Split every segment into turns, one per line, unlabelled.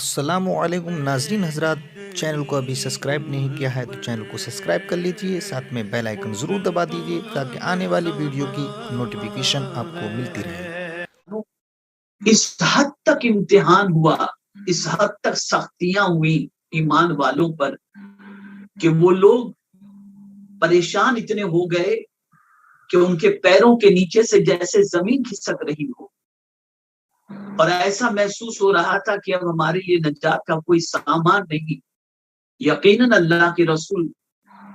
السلام علیکم ناظرین حضرات، چینل کو ابھی سبسکرائب نہیں کیا ہے تو چینل کو سبسکرائب کر لیجئے، ساتھ میں بیل آئیکن ضرور دبا دیجئے تاکہ آنے والی ویڈیو کی نوٹیفیکیشن آپ کو ملتی رہے۔
اس حد تک امتحان ہوا، اس حد تک سختیاں ہوئی ایمان والوں پر کہ وہ لوگ پریشان اتنے ہو گئے کہ ان کے پیروں کے نیچے سے جیسے زمین کھسک رہی ہو، اور ایسا محسوس ہو رہا تھا کہ اب ہمارے لیے نجات کا کوئی سامان نہیں۔ یقیناً اللہ کے رسول،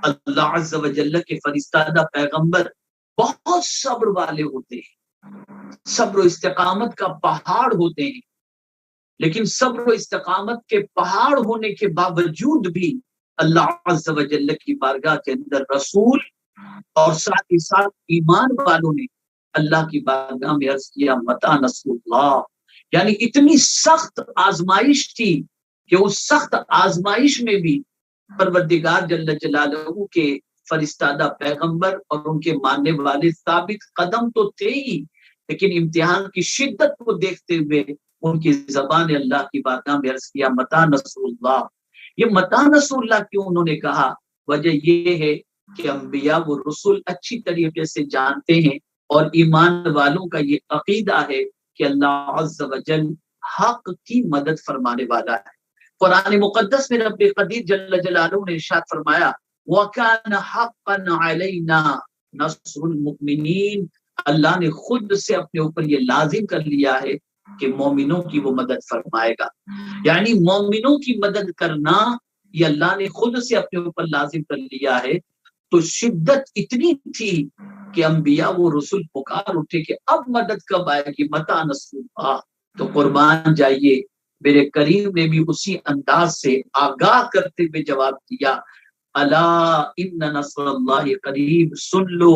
اللہ عز و جل کے فرستادہ پیغمبر بہت صبر والے ہوتے ہیں، صبر و استقامت کا پہاڑ ہوتے ہیں، لیکن صبر و استقامت کے پہاڑ ہونے کے باوجود بھی اللہ عز و جل کی بارگاہ کے اندر رسول اور ساتھ ہی ساتھ ایمان والوں نے اللہ کی بارگاہ میں عرض کیا متی نصر اللہ، یعنی اتنی سخت آزمائش تھی کہ اس سخت آزمائش میں بھی پروردگار جل جلالہ کے فرستادہ پیغمبر اور ان کے ماننے والے ثابت قدم تو تھے ہی، لیکن امتحان کی شدت کو دیکھتے ہوئے ان کی زبان اللہ کی بارگاہ میں عرض کیا متی نصر اللہ۔ یہ متی نصر اللہ کیوں انہوں نے کہا؟ وجہ یہ ہے کہ انبیاء و رسول اچھی طریقے سے جانتے ہیں اور ایمان والوں کا یہ عقیدہ ہے کہ اللہ عز و جل حق کی مدد فرمانے والا ہے۔ قرآن مقدس میں رب قدیر جل جلالہ نے ارشاد فرمایا وَكَانَ حَقًّا عَلَيْنَا نَصْرُ الْمُؤْمِنِينَ، اللہ نے خود سے اپنے اوپر یہ لازم کر لیا ہے کہ مومنوں کی وہ مدد فرمائے گا، یعنی مومنوں کی مدد کرنا یہ اللہ نے خود سے اپنے اوپر لازم کر لیا ہے۔ تو شدت اتنی تھی کہ انبیاء وہ رسول پکار اٹھے کہ اب مدد کب آئے گی، متی نصر اللہ۔ تو قربان جائیے میرے کریم نے بھی اسی انداز سے آگاہ کرتے ہوئے جواب دیا الا ان نصر اللہ قریب، سن لو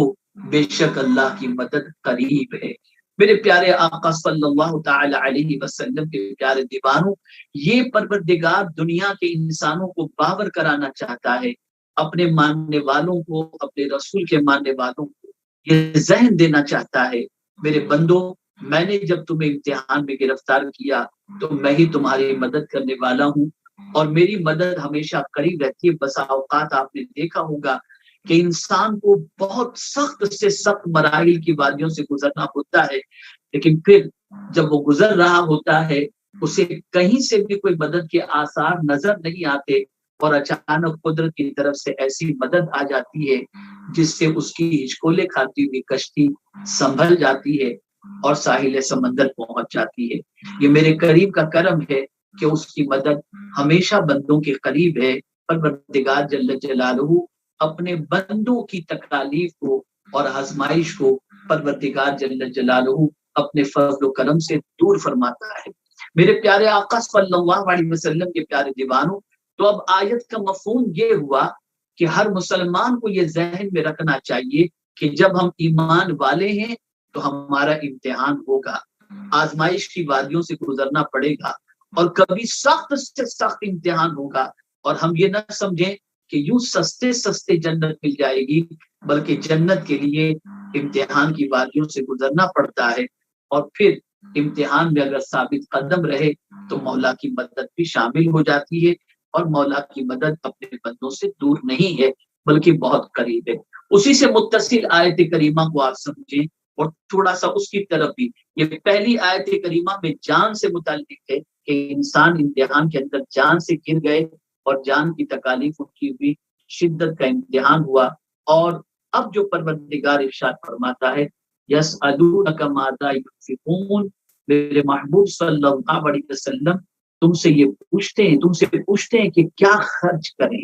بے شک اللہ کی مدد قریب ہے۔ میرے پیارے آقا صلی اللہ تعالی علیہ وسلم کے پیارے دیوانوں، یہ پروردگار دنیا کے انسانوں کو باور کرانا چاہتا ہے، اپنے ماننے والوں کو، اپنے رسول کے ماننے والوں کو یہ ذہن دینا چاہتا ہے میرے بندو، میں نے جب تمہیں امتحان میں گرفتار کیا تو میں ہی تمہاری مدد کرنے والا ہوں، اور میری مدد ہمیشہ قریب رہتی ہے۔ بسا اوقات آپ نے دیکھا ہوگا کہ انسان کو بہت سخت سے سخت مراحل کی وادیوں سے گزرنا ہوتا ہے، لیکن پھر جب وہ گزر رہا ہوتا ہے اسے کہیں سے بھی کوئی مدد کے آثار نظر نہیں آتے، اور اچانک قدرت کی طرف سے ایسی مدد آ جاتی ہے جس سے اس کی ہچکولے کھاتی ہوئی کشتی سنبھل جاتی ہے اور ساحل سمندر پہنچ جاتی ہے۔ یہ میرے قریب کا کرم ہے کہ اس کی مدد ہمیشہ بندوں کے قریب ہے۔ پروردگار جل جلالہ اپنے بندوں کی تکالیف کو اور آزمائش کو پروردگار جل جلالہ اپنے فضل و کرم سے دور فرماتا ہے۔ میرے پیارے آقا صلی اللہ علیہ وسلم کے پیارے دیوانوں، تو اب آیت کا مفہوم یہ ہوا کہ ہر مسلمان کو یہ ذہن میں رکھنا چاہیے کہ جب ہم ایمان والے ہیں تو ہمارا امتحان ہوگا، آزمائش کی وادیوں سے گزرنا پڑے گا، اور کبھی سخت سے سخت امتحان ہوگا، اور ہم یہ نہ سمجھیں کہ یوں سستے سستے جنت مل جائے گی، بلکہ جنت کے لیے امتحان کی وادیوں سے گزرنا پڑتا ہے، اور پھر امتحان میں اگر ثابت قدم رہے تو مولا کی مدد بھی شامل ہو جاتی ہے، اور مولا کی مدد اپنے بندوں سے دور نہیں ہے بلکہ بہت قریب ہے۔ اسی سے متصل آیت کریمہ کو آپ سمجھیں اور تھوڑا سا اس کی طرف بھی۔ یہ پہلی آیت کریمہ میں جان سے متعلق ہے کہ انسان امتحان کے اندر جان سے گر گئے اور جان کی تکالیف کی ہوئی شدت کا امتحان ہوا، اور اب جو پروردگار ارشاد فرماتا ہے یسألونک ماذا ينفقون، میرے محبوب صلی اللہ علیہ وسلم تم سے یہ پوچھتے ہیں کہ کیا خرچ کریں۔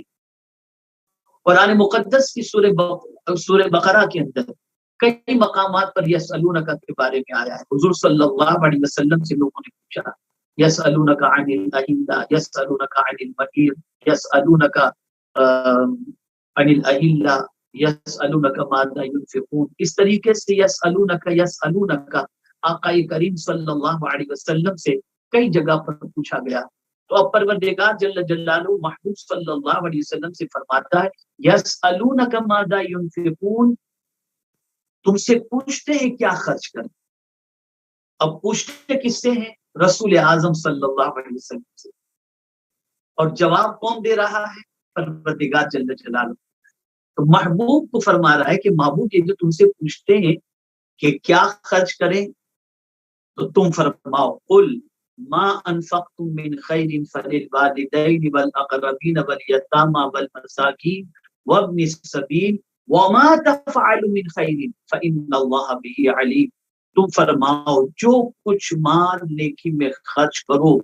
قرآن مقدس کی سورہ بقرہ کے اندر کئی مقامات پر یسألونک کے بارے میں آیا ہے۔ حضور صلی اللہ علیہ وسلم سے لوگوں نے پوچھا یسألونک عن الأہلہ، یسألونک عن المحیض، یسألونک عن الأہلہ، یسألونک ماذا ينفقون، اس طریقے سے یسألونک آقا کریم صلی اللہ علیہ وسلم سے کئی جگہ پر پوچھا گیا۔ تو اب پروردگار جل جلالہ محبوب صلی اللہ علیہ وسلم سے فرماتا ہے یسألونک ماذا ينفقون، تم سے پوچھتے ہیں کیا خرچ کریں۔ اب پوچھتے کس سے ہیں؟ رسول اعظم صلی اللہ علیہ وسلم سے۔ اور جواب کون دے رہا ہے؟ پروردگار جل جلالہ۔ تو محبوب کو فرما رہا ہے کہ محبوب یہ جو تم سے پوچھتے ہیں کہ کیا خرچ کریں، تو تم فرماؤ قل ما انفقتم من خیر فللوالدین والاقربین والیتامى والمساکین وابن السبیل وما تفعلوا من خیر فإن اللہ به علیم۔ تم فرماؤ جو کچھ مال نیکی میں خرچ کرو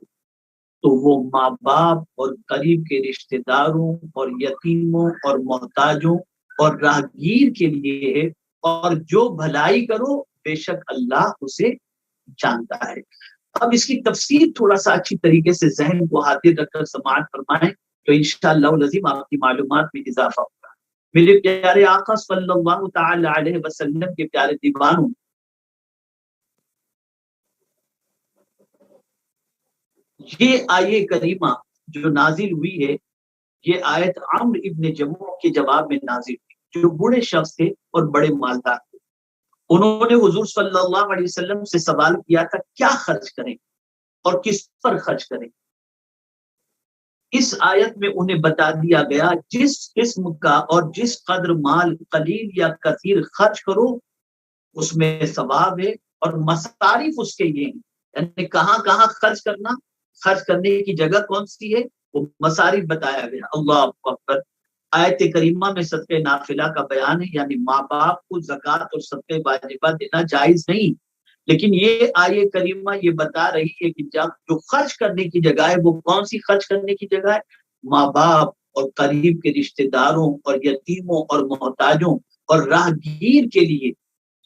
تو وہ ماں باپ اور قریب کے رشتہ داروں اور یتیموں اور محتاجوں اور راہگیر کے لیے ہے، اور جو بھلائی کرو بے شک اللہ اسے جانتا ہے۔ اب اس کی تفسیر تھوڑا سا اچھی طریقے سے ذہن کو حاضر رکھ کر سماعت فرمائیں تو انشاءاللہ العظیم آپ کی معلومات میں اضافہ ہوگا۔ میرے پیارے آقا صلی اللہ تعالی علیہ وسلم کے پیارے دیوانوں، یہ آیے کریمہ جو نازل ہوئی ہے، یہ آیت عمرو ابن جموع کے جواب میں نازل ہوئی، جو بوڑھے شخص تھے اور بڑے مالدار تھے۔ انہوں نے حضور صلی اللہ علیہ وسلم سے سوال کیا تھا کیا خرچ کریں اور کس پر خرچ کریں۔ اس آیت میں انہیں بتا دیا گیا جس قسم کا اور جس قدر مال قلیل یا کثیر خرچ کرو اس میں ثواب ہے، اور مصارف اس کے یہ ہیں، یعنی کہاں کہاں خرچ کرنا، خرچ کرنے کی جگہ کون سی ہے، وہ مصارف بتایا گیا۔ اللہ اکبر۔ آیت کریمہ میں صدقہ نافلہ کا بیان ہے، یعنی ماں باپ کو زکوٰۃ اور صدقہ واجبہ دینا جائز نہیں، لیکن یہ آیت کریمہ یہ بتا رہی ہے کہ جو خرچ کرنے کی جگہ ہے وہ کون سی خرچ کرنے کی جگہ ہے، ماں باپ اور قریب کے رشتہ داروں اور یتیموں اور محتاجوں اور راہگیر کے لیے،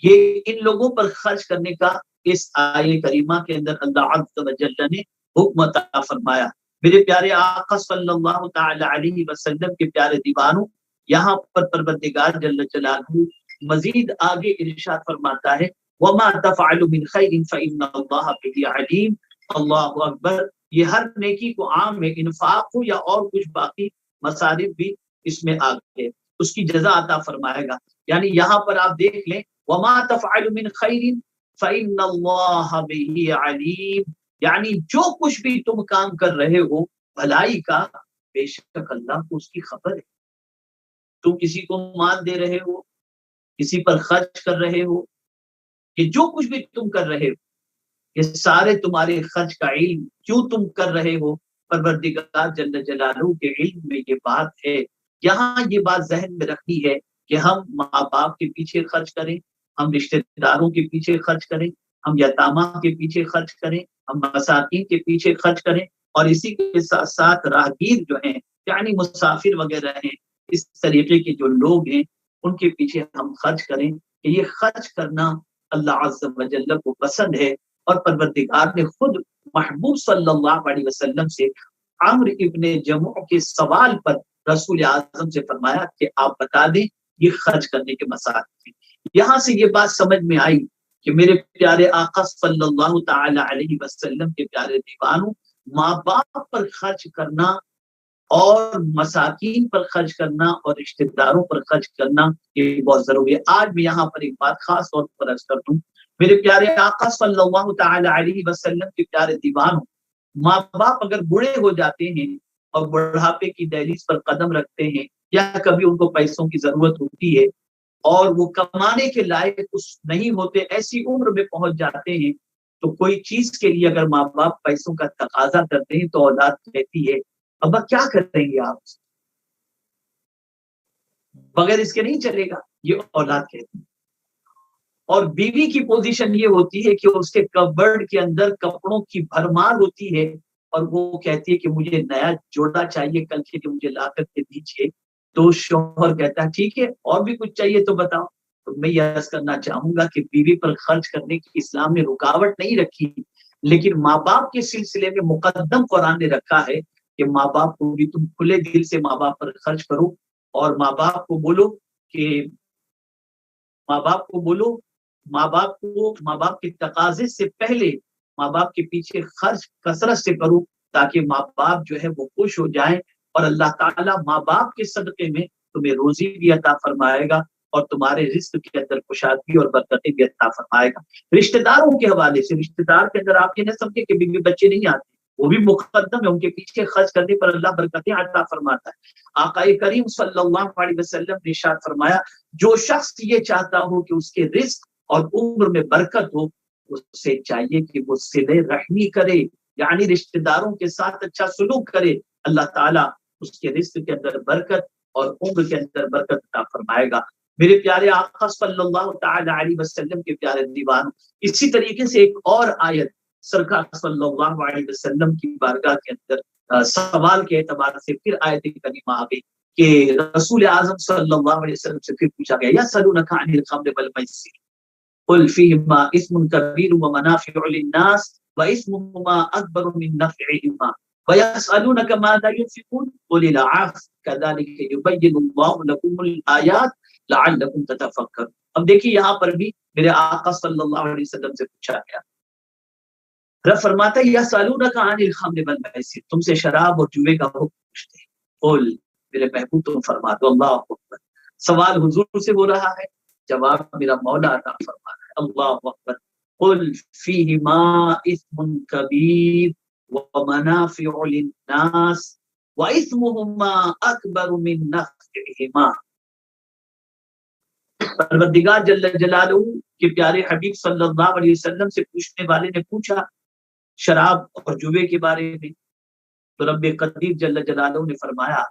یہ ان لوگوں پر خرچ کرنے کا اس آیت کریمہ کے اندر اللہ عز و جل نے حکم عطا فرمایا۔ میرے پیارے آقا صلی اللہ تعالی علیہ وسلم کے پیارے دیوانوں، یہاں پر پروردگار جل جلالہ مزید آگے ارشاد فرماتا ہے وما تفعلوا من خیر فإن اللہ بہ علیم۔ اللہ اکبر۔ یہ ہر نیکی کو عام میں انفاق ہو یا اور کچھ باقی مصارف بھی اس میں آگے اس کی جزا عطا فرمائے گا۔ یعنی یہاں پر آپ دیکھ لیں وما تفعلوا من خیر فإن اللہ بہ علیم، یعنی جو کچھ بھی تم کام کر رہے ہو بھلائی کا، بے شک اللہ کو اس کی خبر ہے۔ تم کسی کو مال دے رہے ہو، کسی پر خرچ کر رہے ہو، یہ جو کچھ بھی تم کر رہے ہو یہ سارے تمہارے خرچ کا علم کیوں تم کر رہے ہو، پروردگار جل جلالہ کے علم میں یہ بات ہے۔ یہاں یہ بات ذہن میں رکھنی ہے کہ ہم ماں باپ کے پیچھے خرچ کریں، ہم رشتہ داروں کے پیچھے خرچ کریں، ہم یتامہ کے پیچھے خرچ کریں، ہم مساکین کے پیچھے خرچ کریں، اور اسی کے ساتھ ساتھ راہگیر جو ہیں یعنی مسافر وغیرہ ہیں، اس طریقے کے جو لوگ ہیں ان کے پیچھے ہم خرچ کریں کہ یہ خرچ کرنا اللہ عز و جل کو پسند ہے۔ اور پروردگار نے خود محبوب صلی اللہ علیہ وسلم سے عمرو ابن جموع کے سوال پر رسول اعظم سے فرمایا کہ آپ بتا دیں یہ خرچ کرنے کے مصارف ہیں۔ یہاں سے یہ بات سمجھ میں آئی کہ میرے پیارے آقا صلی اللہ تعالی علیہ وسلم کے پیارے دیوانوں، ماں باپ پر خرچ کرنا اور مساکین پر خرچ کرنا اور رشتہ داروں پر خرچ کرنا یہ بہت ضروری ہے۔ آج میں یہاں پر ایک بات خاص طور پر عرض کر دوں، میرے پیارے آقا صلی اللہ تعالی علیہ وسلم کے پیارے دیوانوں، ماں باپ اگر بوڑھے ہو جاتے ہیں اور بڑھاپے کی دہلیز پر قدم رکھتے ہیں یا کبھی ان کو پیسوں کی ضرورت ہوتی ہے اور وہ کمانے کے لائق نہیں ہوتے، ایسی عمر میں پہنچ جاتے ہیں، تو کوئی چیز کے لیے اگر ماں باپ پیسوں کا تقاضا کرتے ہیں تو اولاد کہتی ہے ابا کیا کریں گے آپ، بغیر اس کے نہیں چلے گا، یہ اولاد کہتی ہے۔ اور بیوی کی پوزیشن یہ ہوتی ہے کہ اس کے کبرڈ کے اندر کپڑوں کی بھرمار ہوتی ہے اور وہ کہتی ہے کہ مجھے نیا جوڑا چاہیے کل کے لیے، مجھے لا کر کے دیجیے۔ تو شوہر کہتا ہے ٹھیک ہے اور بھی کچھ چاہیے تو بتاؤ۔ تو میں یہ عرض کرنا چاہوں گا کہ بیوی پر خرچ کرنے کی اسلام نے رکاوٹ نہیں رکھی، لیکن ماں باپ کے سلسلے میں مقدم قرآن نے رکھا ہے کہ ماں باپ کو بھی تم کھلے دل سے ماں باپ پر خرچ کرو، اور ماں باپ کو بولو کہ ماں باپ کے تقاضے سے پہلے ماں باپ کے پیچھے خرچ کثرت سے کرو تاکہ ماں باپ جو ہے وہ خوش ہو جائیں، اور اللہ تعالیٰ ماں باپ کے صدقے میں تمہیں روزی بھی عطا فرمائے گا اور تمہارے رزق کے اندر کشادگی اور برکتیں بھی عطا فرمائے گا۔ رشتہ داروں کے حوالے سے، رشتہ دار کے اندر آپ یہ نہ سمجھے کہ بیوی بچے نہیں آتے، وہ بھی مقدم ہے، ان کے پیچھے خرچ کرنے پر اللہ برکتیں عطا فرماتا ہے۔ آقا کریم صلی اللہ علیہ وسلم نے ارشاد فرمایا جو شخص یہ چاہتا ہو کہ اس کے رزق اور عمر میں برکت ہو، اسے چاہیے کہ وہ صلہ رحمی کرے، یعنی رشتہ داروں کے ساتھ اچھا سلوک کرے، اللہ تعالیٰ اس کے رزق کے اندر برکت اور عمر کے اندر برکت عطا فرمائے گا۔ میرے پیارے آقا صلی اللہ تعالی علیہ وسلم کے پیارے دیوانوں، اسی طریقے سے ایک اور آیت سرکار صلی اللہ علیہ وسلم کی بارگاہ کے اندر سوال کے اعتبار سے پھر آیت کریمہ آ گئی کہ رسول اعظم صلی اللہ علیہ وسلم سے پھر پوچھا گیا یسألونک عن الخمر والمیسر قل فیہما اسم کبیر ومنافع للناس واسمہما اکبر من نفعہما ویسألونک ماذا ينفقون قل العفو كذلك يبين الله لكم الآیات لعلکم تتفکرون۔ اب دیکھیے یہاں پر بھی میرے آقا صلی اللہ علیہ وسلم سے پوچھا گیا، رب فرماتا ہے یسألونک عن الخمر والمیسر، تم سے شراب اور جوے کا حکم پوچھتے ہیں، قل میرے محبوب تم فرما دو اللہ اکبر۔ سوال حضور سے ہو رہا ہے، جواب میرا مولا عطا فرما رہا ہے، اللہ اکبر۔ قل فیہما اسم کبیر ومنافع للناس واسمہما اکبر من نفعہما۔ پروردگار جل جلالہ کے پیارے حبیب صلی اللہ علیہ وسلم سے پوچھنے والے نے پوچھا شراب اور جوے کے بارے میں، تو رب قدیر جل جلالہ نے فرمایا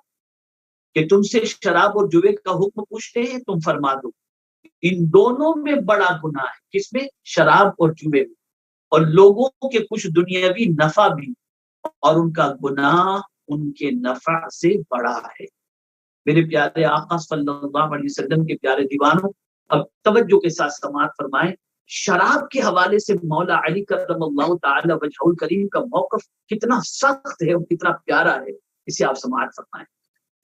کہ تم سے شراب اور جوے کا حکم پوچھتے ہیں، تم فرما دو ان دونوں میں بڑا گناہ ہے، کس میں؟ شراب اور جوے میں، اور لوگوں کے کچھ دنیاوی نفع بھی، اور ان کا گناہ ان کے نفع سے بڑا ہے۔ میرے پیارے آقا صلی اللہ علیہ وسلم کے پیارے دیوانوں، اب توجہ کے ساتھ سماعت فرمائیں، شراب کے حوالے سے مولا علی کرم اللہ تعالی وجہہ الکریم کا موقف کتنا سخت ہے اور کتنا پیارا ہے، اسے آپ سماعت فرمائیں۔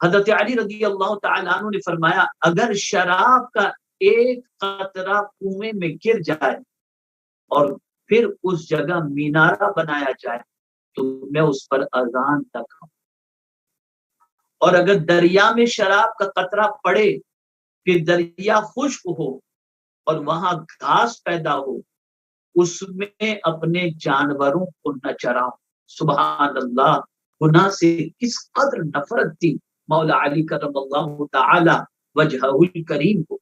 حضرت علی رضی اللہ تعالی عنہ نے فرمایا اگر شراب کا ایک قطرہ کنویں میں گر جائے اور پھر اس جگہ مینارہ بنایا جائے تو میں اس پر اذان تک ہوں، اور اگر دریا میں شراب کا قطرہ پڑے پھر دریا خشک ہو اور وہاں گھاس پیدا ہو، اس میں اپنے جانوروں کو نہ چراؤں۔ سبحان اللہ، گناہ سے کس قدر نفرت تھی مولا علی کرم اللہ تعالی وجہہ الکریم کو۔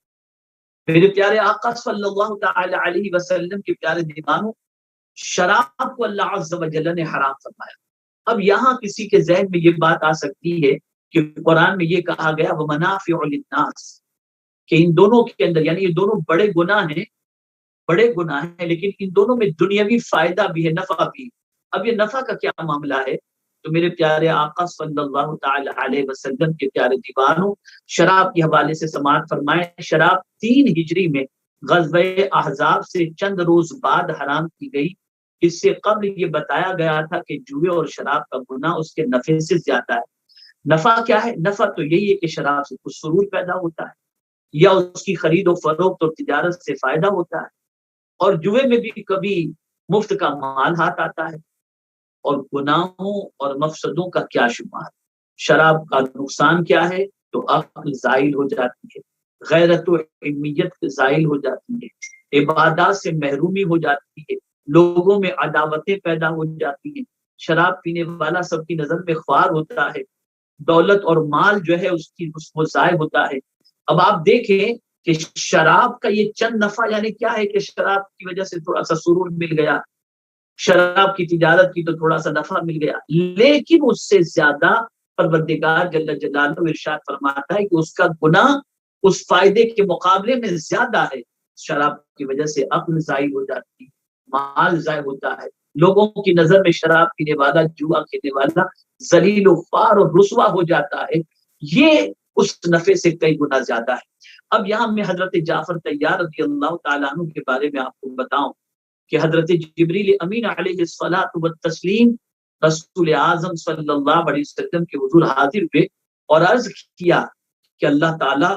میرے پیارے آقا صلی اللہ تعالی علیہ وسلم کے پیارے دیوانوں، شراب کو اللہ عز و جل نے حرام فرمایا۔ اب یہاں کسی کے ذہن میں یہ بات آ سکتی ہے کہ قرآن میں یہ کہا گیا وَمَنَافِعُ لِلنَّاسِ، کہ ان دونوں کے اندر، یعنی یہ دونوں بڑے گناہ ہیں، لیکن ان دونوں میں دنیاوی فائدہ بھی ہے، نفع بھی۔ اب یہ نفع کا کیا معاملہ ہے؟ تو میرے پیارے آقا صلی اللہ تعالی علیہ وسلم کے پیارے دیوانوں، شراب کے حوالے سے سماعت فرمائیں۔ شراب 3 ہجری میں غزوہ احزاب سے چند روز بعد حرام کی گئی۔ اس سے قبل یہ بتایا گیا تھا کہ جوئے اور شراب کا گناہ اس کے نفع سے زیادہ ہے۔ نفع کیا ہے؟ نفع تو یہی ہے کہ شراب سے کچھ سرور پیدا ہوتا ہے، یا اس کی خرید و فروخت اور تجارت سے فائدہ ہوتا ہے، اور جوئے میں بھی کبھی مفت کا مال ہاتھ آتا ہے، اور گناہوں اور مفسدوں کا کیا شمار۔ شراب کا نقصان کیا ہے؟ تو عقل زائل ہو جاتی ہے، غیرت و علمیت زائل ہو جاتی ہے، عبادات سے محرومی ہو جاتی ہے، لوگوں میں عداوتیں پیدا ہو جاتی ہیں، شراب پینے والا سب کی نظر میں خوار ہوتا ہے، دولت اور مال جو ہے اس کو ضائع ہوتا ہے۔ اب آپ دیکھیں کہ شراب کا یہ چند نفع، یعنی کیا ہے کہ شراب کی وجہ سے تھوڑا سا سرور مل گیا، شراب کی تجارت کی تو تھوڑا سا نفع مل گیا، لیکن اس سے زیادہ پروردگار جل جلالہ ارشاد فرماتا ہے کہ اس کا گناہ اس فائدے کے مقابلے میں زیادہ ہے۔ شراب کی وجہ سے عقل ضائع ہو جاتی ہے، مال ضائع ہوتا ہے، لوگوں کی نظر میں شراب پینے والا، جوا کھیلنے والا ذلیل و خوار اور رسوا ہو جاتا ہے، یہ اس نفع سے کئی گنا زیادہ ہے۔ اب یہاں میں حضرت جعفر طیار رضی اللہ تعالیٰ عنہ کے بارے میں آپ کو بتاؤں کہ حضرت جبریل امین علیہ الصلاۃ والتسلیم رسول اعظم صلی اللہ علیہ وسلم کے حضور حاضر ہوئے اور عرض کیا کہ اللہ تعالیٰ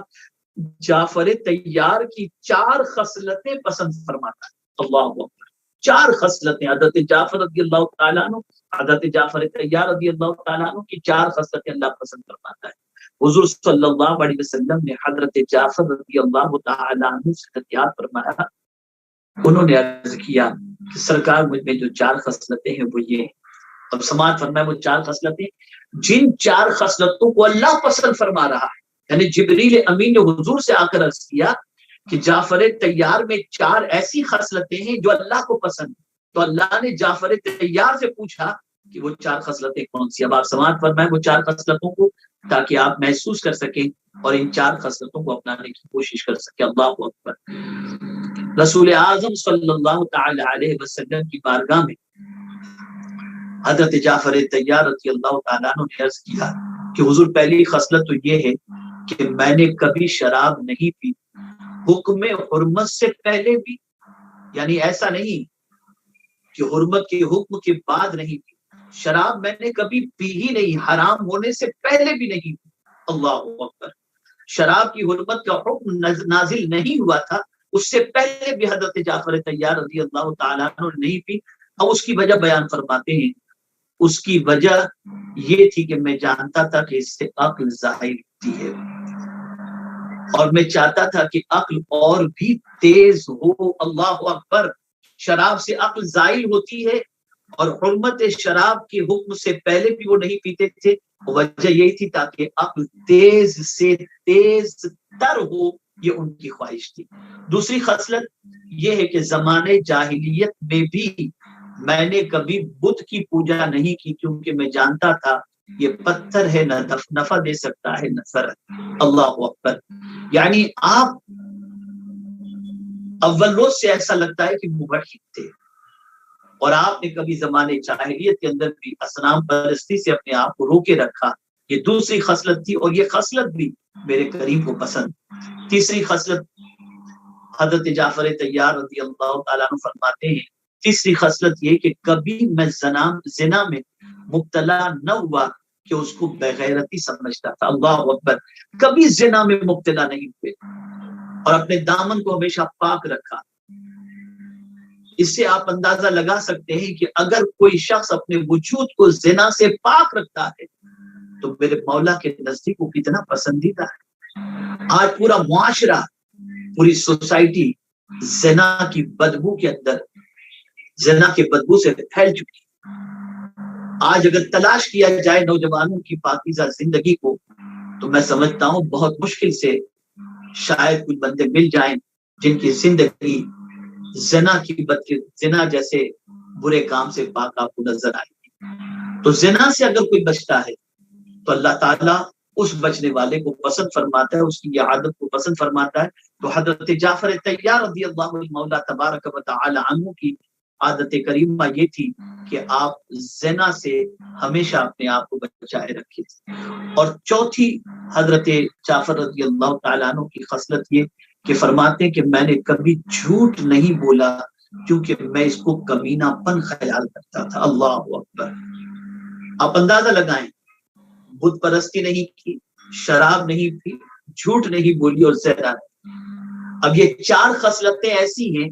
جعفر طیار کی 4 خصلتیں پسند فرماتا ہے۔ اللہ اکبر، 4 خصلتیں حضرت جعفر رضی اللہ تعالیٰ عنہ، حضرت جعفر طیار رضی اللہ تعالیٰ عنہ کی 4 خصلتیں اللہ پسند فرماتا ہے۔ حضور صلی اللہ علیہ وسلم نے حضرت جعفر رضی اللہ تعالیٰ عنہ سے یاد فرمایا، انہوں نے عرض کیا کہ سرکار مجھ میں جو 4 خصلتیں ہیں وہ یہ ہیں، اب سماعت فرمائے وہ 4 خصلتیں جن 4 خصلتوں کو اللہ پسند فرما رہا ہے. یعنی جبریل امین نے حضور سے آ کر عرض کیا کہ جعفر طیار میں 4 ایسی خصلتیں ہیں جو اللہ کو پسند. تو اللہ نے جعفر طیار سے پوچھا کہ وہ 4 خصلتیں کون سی. اب آپ سماعت فرمائیں وہ 4 خصلتوں کو تاکہ آپ محسوس کر سکیں اور ان 4 خصلتوں کو اپنانے کی کوشش کر سکیں. اللہ اکبر. رسول اعظم صلی اللہ تعالی علیہ وسلم کی بارگاہ میں حضرت جعفر طیار رضی اللہ تعالیٰ عنہ نے عرض کیا کہ حضور پہلی خصلت تو یہ ہے کہ میں نے کبھی شراب نہیں پی حکم حرمت سے پہلے بھی، یعنی ایسا نہیں کہ حرمت کے حکم کے بعد نہیں پی، شراب میں نے کبھی پی ہی نہیں، حرام ہونے سے پہلے بھی نہیں پی. اللہ اکبر. شراب کی حرمت کا حکم نازل نہیں ہوا تھا، اس سے پہلے بھی حضرت جعفر طیار رضی اللہ تعالیٰ عنہ نے نہیں پی. اب اس کی وجہ بیان فرماتے ہیں. اس کی وجہ یہ تھی کہ میں جانتا تھا کہ اس سے عقل ظاہر ہوتی ہے اور میں چاہتا تھا کہ عقل اور بھی تیز ہو. اللہ اکبر. شراب سے عقل زائل ہوتی ہے اور حرمت شراب کے حکم سے پہلے بھی وہ نہیں پیتے تھے. وجہ یہی تھی تاکہ عقل تیز سے تیز تر ہو، یہ ان کی خواہش تھی. دوسری خصلت یہ ہے کہ زمانے جاہلیت میں بھی میں نے کبھی بت کی پوجا نہیں کی کیونکہ میں جانتا تھا یہ پتھر ہے، نہ نفع دے سکتا ہے نہ ضرر. اللہ اکبر. یعنی آپ اول روز سے ایسا لگتا ہے کہ موحد تھے اور آپ نے کبھی زمانے جاہلیت کے اندر بھی اصنام پرستی سے اپنے آپ کو روکے رکھا. یہ دوسری خصلت تھی اور یہ خصلت بھی میرے کریم کو پسند. تیسری خصلت حضرت جعفر طیار رضی اللہ تعالیٰ عنہ فرماتے ہیں، تیسری خصلت یہ کہ کبھی میں زنا میں مبتلا نہ ہوا کہ اس کو بغیرتی سمجھتا تھا. اللہ اکبر. کبھی زنا میں مبتلا نہیں ہوئے اور اپنے دامن کو ہمیشہ پاک رکھا. اس سے آپ اندازہ لگا سکتے ہیں کہ اگر کوئی شخص اپنے وجود کو زنا سے پاک رکھتا ہے تو میرے مولا کے نزدیک وہ کتنا پسندیدہ ہے. آج پورا معاشرہ، پوری سوسائٹی زنا کی بدبو کے اندر، زنا کے بدبو سے پھیل چکی ہے. آج اگر تلاش کیا جائے نوجوانوں کی پاکیزہ زندگی کو تو میں سمجھتا ہوں بہت مشکل سے شاید کچھ بندے مل جائیں جن کی زندگی زنا جیسے برے کام سے پاک آپ کو نظر آئے گی. تو زنا سے اگر کوئی بچتا ہے تو اللہ تعالیٰ اس بچنے والے کو پسند فرماتا ہے، اس کی یہ عادت کو پسند فرماتا ہے. تو حضرت جعفر طیار رضی اللہ مولا تبارک و تعالی عنہ کی عادت کریمہ یہ تھی کہ آپ زنا سے ہمیشہ اپنے آپ کو بچائے رکھے. اور چوتھی حضرت جعفر رضی اللہ تعالیٰ عنہ کی خصلت یہ کہ فرماتے ہیں کہ میں نے کبھی جھوٹ نہیں بولا کیونکہ میں اس کو کمینہ پن خیال کرتا تھا. اللہ اکبر. آپ اندازہ لگائیں، بت پرستی نہیں کی، شراب نہیں پی، جھوٹ نہیں بولی اور زنا نہیں. اب یہ 4 خصلتیں ایسی ہیں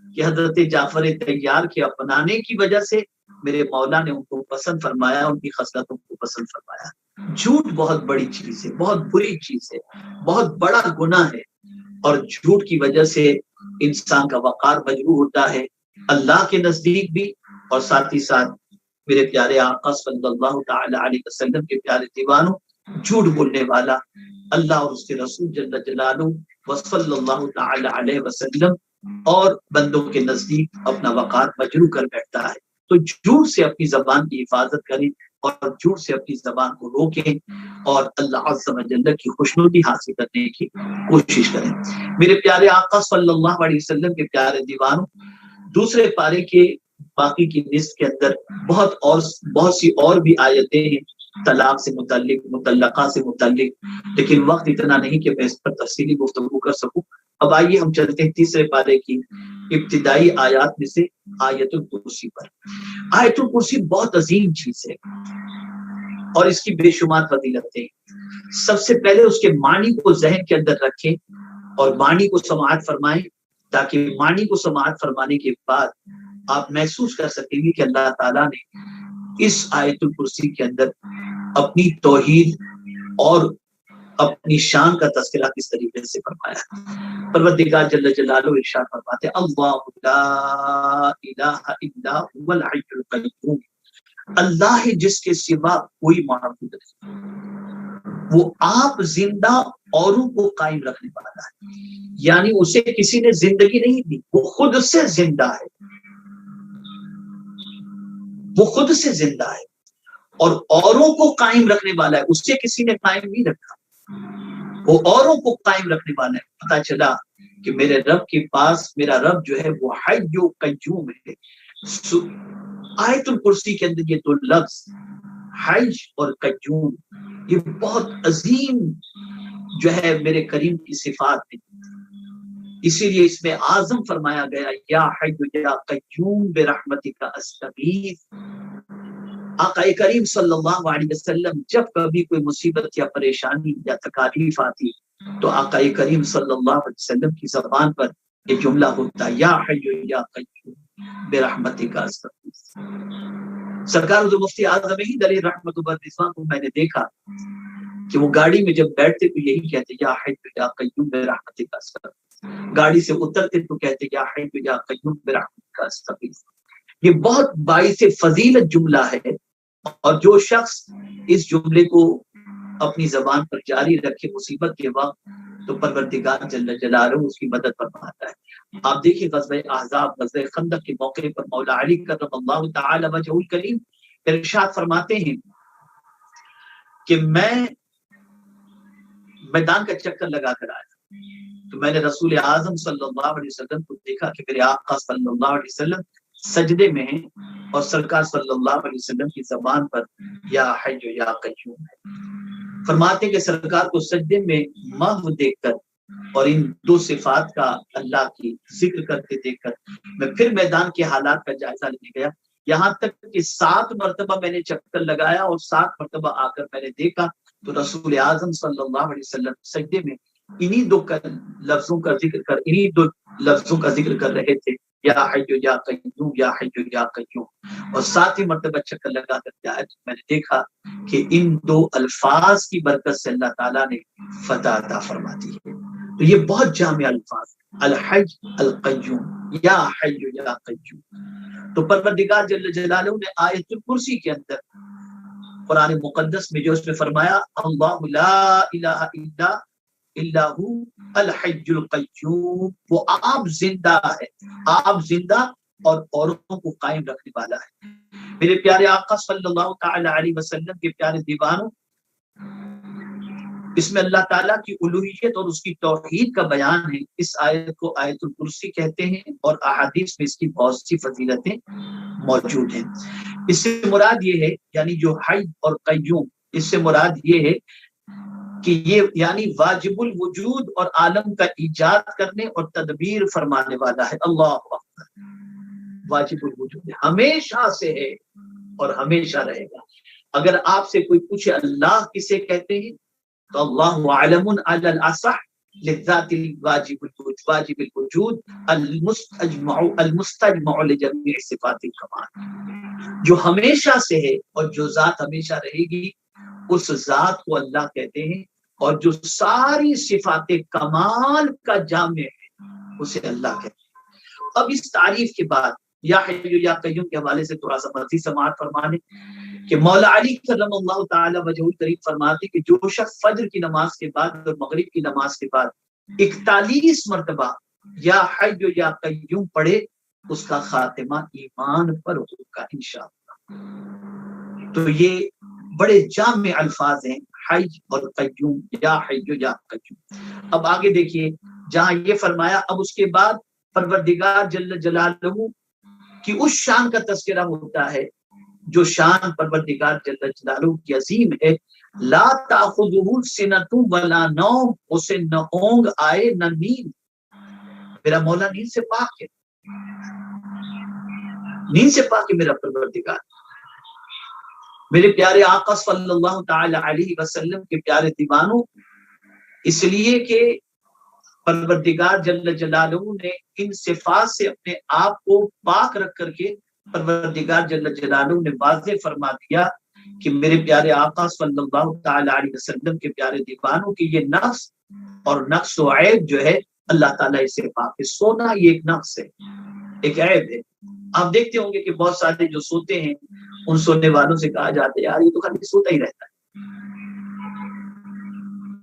کہ حضرت جعفر طیار کے اپنانے کی وجہ سے میرے مولا نے ان کو پسند فرمایا، ان کی خصلتوں کو پسند فرمایا. جھوٹ بہت بڑی چیز ہے، بہت بری چیز ہے، بہت بڑا گناہ ہے اور جھوٹ کی وجہ سے انسان کا وقار مجروح ہوتا ہے اللہ کے نزدیک بھی اور ساتھ ہی ساتھ میرے پیارے آقا صلی اللہ تعالی علیہ وسلم کے پیارے دیوانوں. جھوٹ بولنے والا اللہ اور اس کے رسول جل جلالہ وصلی اللہ تعالی علیہ وسلم اور بندوں کے نزدیک اپنا وقار مجروح کر بیٹھتا ہے. تو جھوٹ سے اپنی زبان کی حفاظت کریں اور جھوٹ سے اپنی زبان کو روکیں اور اللہ عز و جل کی خوشنودی حاصل کرنے کی کوشش کریں. میرے پیارے آقا صلی اللہ علیہ وسلم کے پیارے دیوانوں، دوسرے پارے کے باقی کی نصف کے اندر بہت سی اور بھی آیتیں ہیں طلاق سے متعلق، مطلقہ سے متعلق، لیکن وقت اتنا نہیں کہ میں اس پر تفصیلی گفتگو کر سکوں. اب آئیے ہم چلتے ہیں تیسرے پارے کی ابتدائی آیات میں سے آیت الکرسی پر. آیت الکرسی بہت عظیم چیز ہے اور اس کی بے شمار فضیلتیں. سب سے پہلے اس کے معنی کو ذہن کے اندر رکھیں اور معنی کو سماعت فرمائیں تاکہ معنی کو سماعت فرمانے کے بعد آپ محسوس کر سکیں گے کہ اللہ تعالیٰ نے اس آیت الکرسی کے اندر اپنی توحید اور اپنی شان کا تذکرہ کس طریقے سے فرمایا. پروردگار جل جلالہ ارشاد فرماتے ہیں اللہ لا الہ الا هو الحی القیوم اللہ ہے جس کے سوا کوئی معبود نہیں، وہ آپ زندہ اوروں کو قائم رکھنے والا ہے، یعنی اسے کسی نے زندگی نہیں دی، وہ خود سے زندہ ہے، وہ خود سے زندہ ہے اور اوروں کو قائم رکھنے والا ہے، اس سے کسی نے قائم نہیں رکھا، وہ اوروں کو قائم رکھنے والا ہے۔ پتا چلا کہ میرے رب کے پاس، میرا رب جو ہے وہ حی و قیوم ہے۔ آیت الکرسی کے اندر یہ دو لفظ حی اور قیوم، یہ بہت عظیم جو ہے میرے کریم کی صفات ہے، اسی لیے اس میں اعظم فرمایا گیا یا حی یا قیوم برحمتک استغیث۔ آقا کریم صلی اللہ علیہ وسلم جب کبھی کوئی مصیبت یا پریشانی یا تکالیف آتی تو آقا کریم صلی اللہ علیہ وسلم کی زبان پر یہ جملہ ہوتا ہے یا حی یا قیوم برحمتک استغیث۔ سرکار حضور مفتی اعظم ہند علیہ رحمۃ اللہ کو میں نے دیکھا کہ وہ گاڑی میں جب بیٹھتے تو یہی کہتے یا حی یا قیوم برحمتک استغیث، گاڑی سے اترتے تو کہتے یا حی یا قیوم برحمتک استغیث۔ یہ بہت باعث فضیلت جملہ ہے، اور جو شخص اس جملے کو اپنی زبان پر جاری رکھے مصیبت کے وقت تو پروردگار جل جلالہ اس کی مدد فرماتا ہے۔ آپ دیکھیں غزوہ احزاب، غزوہ خندق کے موقع پر مولا علی کرم اللہ تعالی وجہہ الکریم ارشاد فرماتے ہیں کہ میں میدان کا چکر لگا کر آیا تو میں نے رسول اعظم صلی اللہ علیہ وسلم کو دیکھا کہ میرے آقا صلی اللہ علیہ وسلم سجدے میں ہیں اور سرکار صلی اللہ علیہ وسلم کی زبان پر یا حی یا قیوم ہے۔ فرماتے ہیں کہ سرکار کو سجدے میں محو دیکھ کر اور ان دو صفات کا اللہ کی ذکر کرتے دیکھ کر میں پھر میدان کے حالات کا جائزہ لینے گیا، یہاں تک کہ 7 مرتبہ میں نے چکر لگایا اور 7 مرتبہ آ کر میں نے دیکھا تو رسول اعظم صلی اللہ علیہ وسلم سجدے میں انہی دو لفظوں کا ذکر کر رہے تھے یا حی یا قیوم یا حی یا قیوم، اور 7 مرتبہ چکر لگا کر جایا تو میں نے دیکھا کہ ان دو الفاظ کی برکت سے اللہ تعالیٰ نے فتح عطا فرما دی ہے۔ تو یہ بہت جامع الفاظ، الحی القیوم یا حی یا قیوم۔ تو پروردگار جل جلالہ نے آیت الکرسی کے اندر قرآن مقدس میں جو اس میں فرمایا اللہ لا الہ الا ہو الحی القیوم، وہ آپ زندہ ہے، آپ زندہ اور اوروں کو قائم رکھنے والا ہے۔ میرے پیارے آقا صلی اللہ تعالی علیہ وسلم کے پیارے دیوانوں، اس میں اللہ تعالیٰ کی الوہیت اور اس کی توحید کا بیان ہے۔ اس آیت کو آیت الکرسی کہتے ہیں اور احادیث میں اس کی بہت سی فضیلتیں موجود ہیں۔ اس سے مراد یہ ہے، یعنی جو حی اور قیوم، اس سے مراد یہ ہے کہ یہ یعنی واجب الوجود اور عالم کا ایجاد کرنے اور تدبیر فرمانے والا ہے۔ اللہ اکبر، واجب الوجود ہمیشہ سے ہے اور ہمیشہ رہے گا۔ اگر آپ سے کوئی پوچھے اللہ کسے کہتے ہیں تو اللہ علم علی الاصح للذات الواجب الوجود المستجمع لجميع صفات الکمال، جو ہمیشہ سے ہے اور جو ذات ہمیشہ رہے گی اس ذات کو اللہ کہتے ہیں، اور جو ساری صفات کمال کا جامع ہے اسے اللہ کہتے ہیں۔ اب اس تعریف کے بعد یا حی یا قیوم کے حوالے سے تھوڑا سا مزید سماعت فرمانے کہ مولا علی کرم اللہ تعالی وجہ الکریم فرماتے کہ جو شخص فجر کی نماز کے بعد اور مغرب کی نماز کے بعد 41 مرتبہ یا حی یا قیوم پڑھے اس کا خاتمہ ایمان پر ہوگا انشاءاللہ۔ تو یہ بڑے جامع الفاظ ہیں، حی اور قیوم، یا حی یا قیوم۔ اب آگے دیکھیے، جہاں یہ فرمایا اب اس کے بعد پروردگار جل جلالہ کی اس شان کا تذکرہ ہوتا ہے جو شان پروردگار جل جلالہ کی عظیم ہے۔ لا تاخذہ سنۃ ولا نوم، اسے نہ اونگ آئے نہ نیند۔ میرا مولا نیند سے پاک ہے، نیند سے پاک ہے میرا پروردگار۔ میرے پیارے آقا صلی اللہ تعالی علیہ وسلم کے پیارے دیوانوں، اس لیے کہ پروردگار جل جلالہ نے ان صفات سے اپنے آپ کو پاک رکھ کر کے پروردگار جل جلالہ نے واضح فرما دیا کہ میرے پیارے آقا صلی اللہ تعالی علیہ وسلم کے پیارے دیوانوں کی یہ نقص اور نقص و عیب جو ہے اللہ تعالیٰ اسے پاک ہے۔ سونا یہ ایک نقص ہے، ایک عیب ہے، آپ دیکھتے ہوں گے کہ بہت سارے جو سوتے ہیں ان سونے والوں سے کہا جاتا ہے یار یہ تو خالی سوتا ہی رہتا ہے.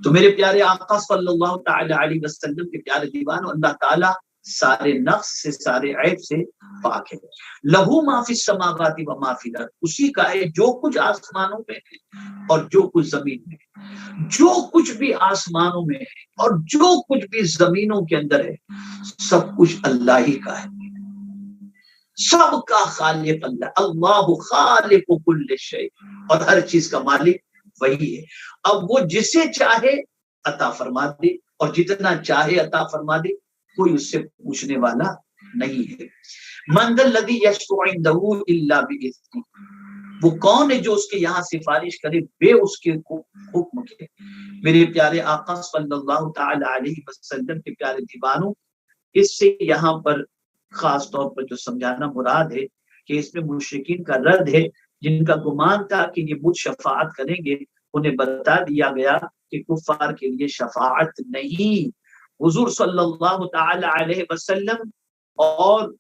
تو میرے پیارے آقا صلی اللہ تعالی علیہ وسلم کے پیارے دیوانوں، اللہ تعالیٰ سارے نقص سے، سارے عیب سے پاک ہے. لہو ما فی السماوات و ما فی الارض، اسی کا ہے جو کچھ آسمانوں میں ہے اور جو کچھ زمین میں ہے. جو کچھ بھی آسمانوں میں ہے اور جو کچھ بھی زمینوں کے اندر ہے سب کچھ اللہ ہی کا ہے. سب کا خالق اللہ، اللہ خالق کل شیء، اور ہر چیز کا مالک وہی ہے. اب وہ جسے چاہے عطا فرما دے اور جتنا چاہے عطا فرما دے، کوئی اس سے پوچھنے والا نہیں ہے. من ذا الذی یشفع عنده الا باذنہ، وہ کون ہے جو اس کے یہاں سفارش کرے بے اس کے حکم کے. میرے پیارے آقا صلی اللہ تعالی علیہ وسلم کے پیارے دیوانوں، اس سے یہاں پر خاص طور پر جو سمجھانا مراد ہے کہ اس میں مشرکین کا رد ہے جن کا گمان تھا کہ یہ بت شفاعت کریں گے. انہیں بتا دیا گیا کہ کفار کے لیے شفاعت نہیں. حضور صلی اللہ تعالی علیہ وسلم اور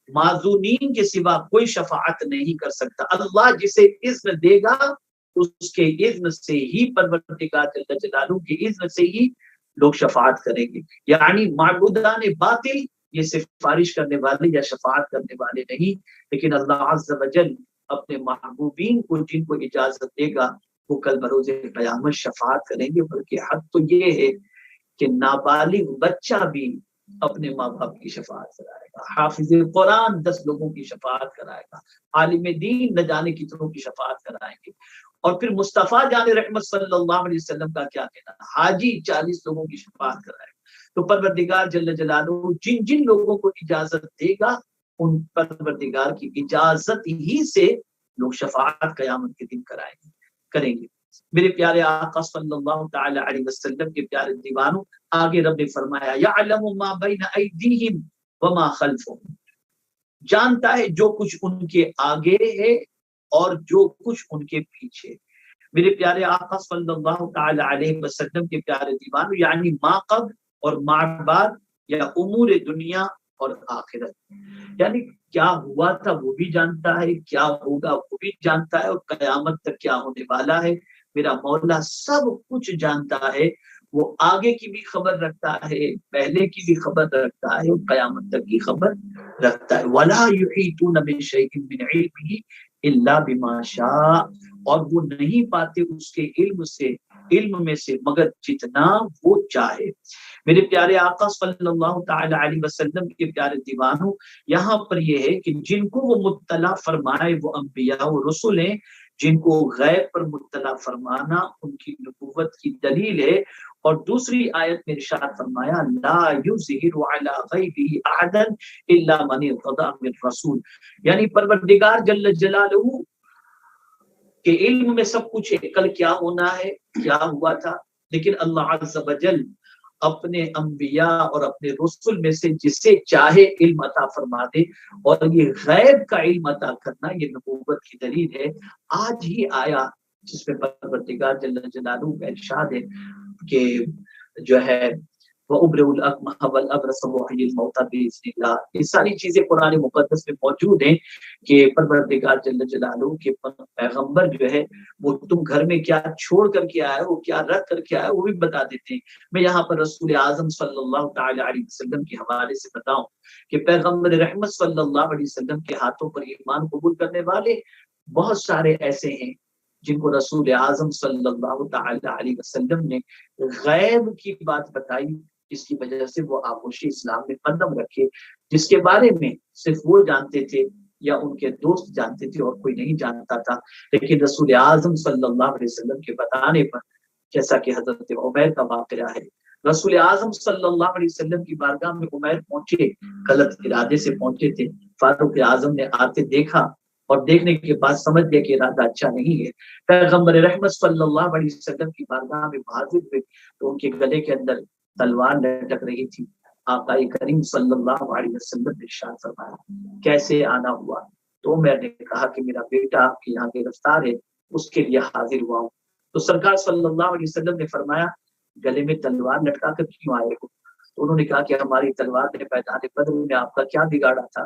معذورین کے سوا کوئی شفاعت نہیں کر سکتا. اللہ جسے اذن دے گا اس کے اذن سے ہی، پروردگار جل جلالہ کے اذن سے ہی لوگ شفاعت کریں گے. یعنی معبودان باطل یہ سفارش کرنے والے یا شفاعت کرنے والے نہیں، لیکن اللہ عز و جل اپنے محبوبین کو جن کو اجازت دے گا وہ کل بروز قیامت شفاعت کریں گے. بلکہ حق تو یہ ہے کہ نابالغ بچہ بھی اپنے ماں باپ کی شفاعت کرائے گا، حافظ قرآن 10 لوگوں کی شفاعت کرائے گا، عالم دین نہ جانے کتنوں کی شفاعت کرائیں گے. اور پھر مصطفیٰ جان رحمت صلی اللہ علیہ وسلم کا کیا کہنا، حاجی 40 لوگوں کی شفاعت کرائے گا. تو پروردگار جل جلالہ جن جن لوگوں کو اجازت دے گا ان پروردگار کی اجازت ہی سے لوگ شفاعت قیامت کے دن کریں گے. میرے پیارے آقا صلی اللہ تعالی علیہ وسلم کے پیارے دیوانوں، آگے رب نے فرمایا یعلم ما بین ایدیہم وما خلفہم، جانتا ہے جو کچھ ان کے آگے ہے اور جو کچھ ان کے پیچھے. میرے پیارے آقا صلی اللہ تعالی علیہ وسلم کے پیارے دیوانوں، یعنی ما قبل اور ما بعد، یا امور دنیا اور آخرت، یعنی کیا ہوا تھا وہ بھی جانتا ہے، کیا ہوگا وہ بھی جانتا ہے، اور قیامت تک کیا ہونے والا ہے. میرا مولا سب کچھ جانتا ہے. وہ آگے کی بھی خبر رکھتا ہے، پہلے کی بھی خبر رکھتا ہے، اور قیامت تک کی خبر رکھتا ہے. وَلَا يُحِيطُونَ بِشَيْءٍ مِّنْ عِلْمِهِ إِلَّا بِمَا شَاءَ، اور وہ نہیں پاتے اس کے علم میں سے مگر جتنا وہ چاہے. میرے پیارے آقا صلی اللہ تعالی علیہ وسلم کے پیارے دیوانوں، یہاں پر یہ ہے کہ جن کو وہ مطلع فرمائے وہ انبیاء و رسول ہیں. جن کو غیب پر مطلع فرمانا ان کی نبوت کی دلیل ہے. اور دوسری آیت میں ارشاد فرمایا لا یظہر علی غیبہ احدا الا من ارتضی من رسول، یعنی پروردگار جل جلالہ کے علم میں سب کچھ ہے، کل کیا ہونا ہے، کیا ہوا تھا، لیکن اللہ عز و جل اپنے انبیاء اور اپنے رسول میں سے جسے چاہے علم عطا فرما دے. اور یہ غیب کا علم عطا کرنا یہ نبوت کی دلیل ہے. آج ہی آیا جس میں پروردگار جل جلالہ کا ارشاد ہے کہ جو ہے وَأُبْرِئُ الْأَكْمَحَ وَالْأَبْرَصَ وَأُحْيِي الْمَوْتَىٰ بِإِذْنِ اللَّهِ، یہ ساری چیزیں قرآن مقدس میں موجود ہیں کہ پروردگار جل جلالہ کے پیغمبر جو ہے وہ تم گھر میں کیا چھوڑ کر کے آئے ہو، کیا رکھ کر کے آئے ہو، وہ بھی بتا دیتے ہیں. میں یہاں پر رسول اعظم صلی اللہ تعالی علیہ وسلم کے حوالے سے بتاؤں کہ پیغمبر رحمت صلی اللہ علیہ وسلم کے ہاتھوں پر ایمان قبول کرنے والے بہت سارے ایسے ہیں جن کو رسول اعظم صلی اللہ تعالی علیہ وسلم نے غیب کی بات بتائی، جس کی وجہ سے وہ آغوش اسلام میں قدم رکھے، جس کے بارے میں صرف وہ جانتے تھے یا ان کے دوست جانتے تھے اور کوئی نہیں جانتا تھا. لیکن رسول اعظم صلی اللہ علیہ وسلم کے بتانے پر، جیسا کہ حضرت عمیر کا واقعہ ہے، رسول اعظم صلی اللہ علیہ وسلم کی بارگاہ میں عمیر پہنچے، غلط ارادے سے پہنچے تھے. فاروق اعظم نے آتے دیکھا اور دیکھنے کے بعد سمجھ گیا کہ ارادہ اچھا نہیں ہے. پیغمبر رحمت صلی اللہ علیہ وسلم کی بارگاہ میں حاضر ہوئے تو ان کے گلے کے اندر تلوار لٹک رہی تھی. آقا کریم صلی اللہ علیہ وسلم نے ارشاد فرمایا کیسے آنا ہوا؟ تو میں نے کہا کہ میرا بیٹا آپ کے یہاں گرفتار ہے، اس کے لیے حاضر ہوا ہوں. تو سرکار صلی اللہ علیہ وسلم نے فرمایا گلے میں تلوار لٹکا کر کیوں آئے ہو؟ تو انہوں نے کہا کہ ہماری تلوار نے میدان بدر میں آپ کا کیا بگاڑا تھا؟